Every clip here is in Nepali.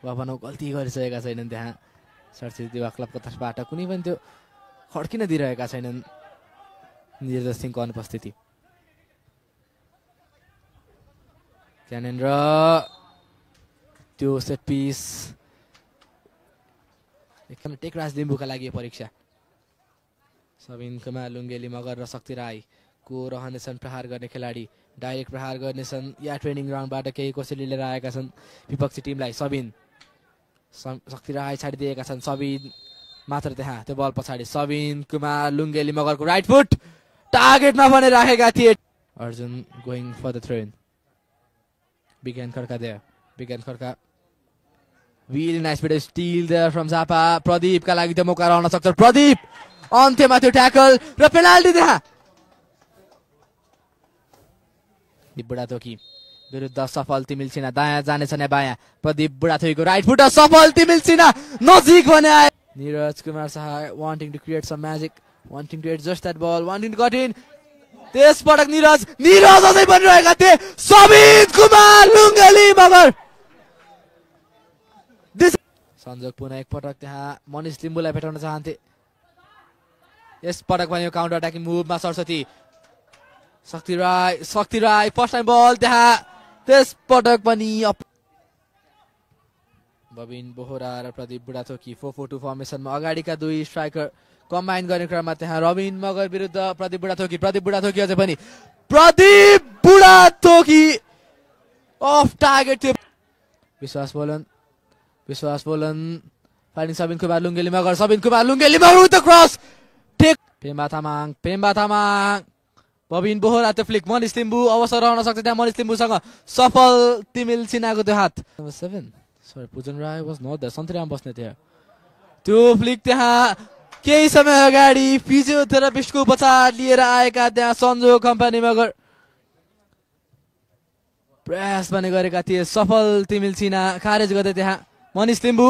वा भनौँ गल्ती गरिसकेका छैनन् त्यहाँ सरस्वती युवा क्लबको तर्फबाट कुनै पनि त्यो खड्किन दिइरहेका छैनन् निर्देश सिंहको अनुपस्थिति। क्यानन र त्यो सेट पिस एकदम टेकराज लिम्बूका लागि परीक्षा। सबिन कुमार लुङ्गेली मगर र शक्ति राई को रहनेछन् प्रहार गर्ने खेलाडी। डाइरेक्ट प्रहार गर्नेछन् या ट्रेनिङ ग्राउन्डबाट केही कसैले लिएर आएका छन् विपक्षी टिमलाई। सबिन शक्ति राई छाडिदिएका छन्। सबिन मात्र त्यहाँ त्यो बल पछाडि। सबिन कुमार लुङ्गेली मगरको राइट फुट टार्गेटमा भने राखेका थिए। Arjun going for the throw in. Bigyan Khadka there. विज्ञान Khadka really nice bit of steal there from Zappa. Pradeep का लागि त्यो मौका रहन सक्छ। प्रदीप अन्त्यमा त्यो ट्याकल र पेनाल्टी त्यहाँ। बुढाथोकी विरुद्ध सफलती मिल्छिना दायाँ जानेछ ने बायाँ। प्रदीप बुढाथोकीको राइट फुट सफलती मिल्छिना नजिक भने आए। Neeraj Kumar Shah wanting to create some magic, wanting to adjust that ball, wanting to got in. त्यसपटक Neeraj अझै बनिरहेका थिए। सबिन कुमार लुङ्गेली मगर संजोग पुनः एकपटक त्यहाँ मनिष लिम्बूलाई भेटाउन चाहन्थे। यस पटक पनि यो काउन्टर अट्याकिङ मुभमा सरस्वती शक्ति राई फर्स्ट टाइम बल त्यहाँ त्यस पटक पनि बबिन बोहरा र प्रदीप बुढाथोकी 4-4-2 फर्मेसनमा अगाडिका दुई स्ट्राइकर कम्बाइन गर्ने क्रममा त्यहाँ रबिन मगर विरुद्ध प्रदीप बुढाथोकी अझै पनि प्रदीप बुढाथोकी अफ टार्गेट थियो। विश्वास बोलन fighting Sabin Kumar Lungeli Magar with the cross ठिक। पेम्बा तामाङ बबिन बोहरा त्यो फ्लिक मनिष लिम्बू अवसर रहन सक्छ त्यहाँ। मनिष लिम्बूसँग सफल तिमिल सिन्हाको त्यो हात। नम्बर 7 सरी पूजन राय वाज नट देयर। सन्तिराम बस्ने थियो त्यो फ्लिक त्यहाँ केही समय अगाडि फिजियोथेरापिस्टको उपचार लिएर आएका त्यहाँ सन्जोग कम्पनी मगर प्रयास पनि गरेका थिए। सफल तिमिल सिन्हा खारेज गर्दै त्यहाँ मनिष लिम्बू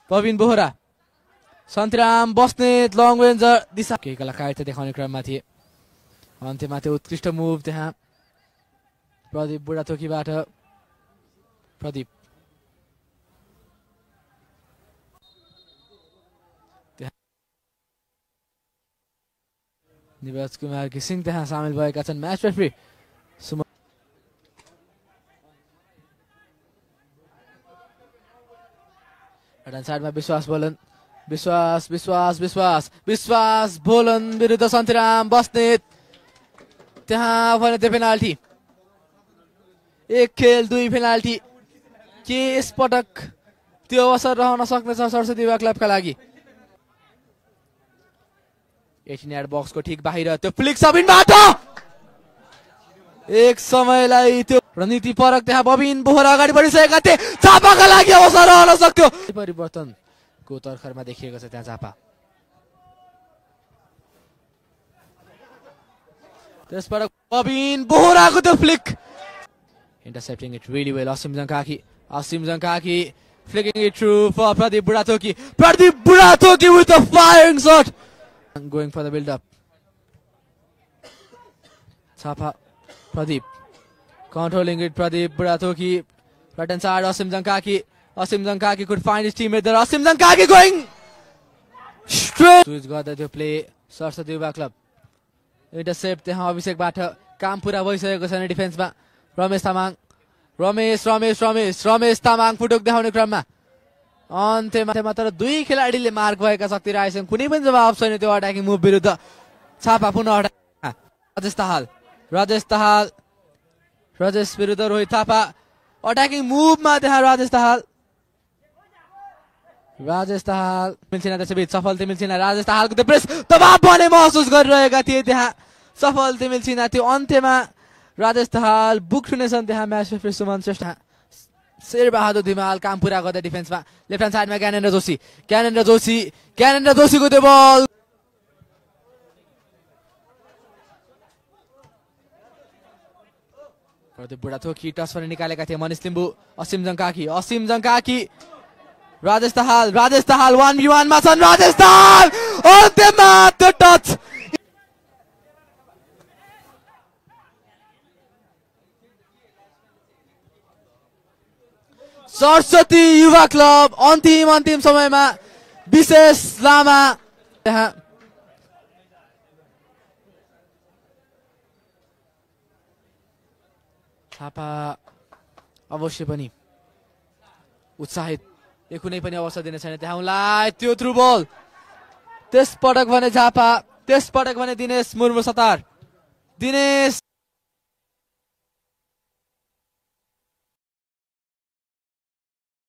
बबिन बोहरा सन्तिराम बस्नेत लङ रेन्जर दिशा केही कलाकारिता देखाउने क्रममा थिए। अन्त्यमा त्यो उत्कृष्ट मुभ त्यहाँ प्रदीप बुढाथोकीबाट। प्रदीप निवाज कुमार घिसिङ त्यहाँ सामेल भएका छन्। म्याच रेफ्री साइडमा विश्वास बोलन विरुद्ध सन्तिराम बस्नेत त्यहाँ भने त्यो पेनाल्टी। एक खेल दुई पेनाल्टी के यस पटक त्यो अवसर रहन सक्नेछ सरस्वती युवा क्लबका लागि। 18 यार्ड बक्सको ठिक बाहिर त्यो फ्लिक सबिनबाट एक समयलाई त्यो रणनीति परक त्यहाँ बबिन बोहरा अगाडि बढिसकेका थिए। झापाका लागि अवसर रहन सक्थ्यो। परिवर्तनको तर्खरमा देखिएको छ त्यहाँ झापा। त्यसबाट बबिन बोहराको त्यो flick intercepting it really well. Asim Zankaki flicking it through for Pradeep Budathoki with a firing shot. Going for the build up. Chapa Pradeep controlling it. Pradeep Budathoki right hand side. Asim Zankaki could find his teammate there. Asim Zankaki going straight. So he's got that to play Saraswati Yuva Club. Intercept त्यहाँ अभिषेकबाट काम पुरा भइसकेको छ डिफेन्समा। रमेश तामाङ फुटुक देखाउने क्रममा अन्त्यमा तर दुई खेलाडीले मार्क भएका शक्ति राईसँग कुनै पनि जवाब छैन त्यो अट्याकिङ मुभ विरुद्ध। छापा पुनः राजेश विरुद्ध रोहित थापा अट्याकिङ मुभमा त्यहाँ राजेश ताहाल मिल्छिना त्यसैबीच सफलता मिल्छिना राजेश ताहालको त्यो प्रेस दबाव बने महसुस गरिरहेका थिए त्यहाँ सफलता मिल्छिना त्यो अन्त्यमा राजेश ताहाल बुक हुनेछन् त्यहाँ म्याच रेफ्री सुमन श्रेष्ठ शेरबहादुर धिमाल काम पुरा गर्दै डिफेन्समा लेफ्ट ह्यान्ड साइडमा ज्ञानेन्द्र जोशीको त्यो बल बुढाथोकी टस पनि निकालेका थिए मनिष लिम्बू असीम जङ्काकी राजेश ताहाल 1v1 मा छन् राजेश ताहाल अन्त्यमा त्यो टच सरस्वती युवा क्लब अन्तिम समयमा विशेष लामा यहाँ थापा अवश्य पनि उत्साहित कुनै पनि अवसर दिने छैन त्यहाँ उनलाई त्यो थ्रु बल त्यसपटक भने झापा त्यसपटक भने दिनेश मुर्मु सतार दिनेश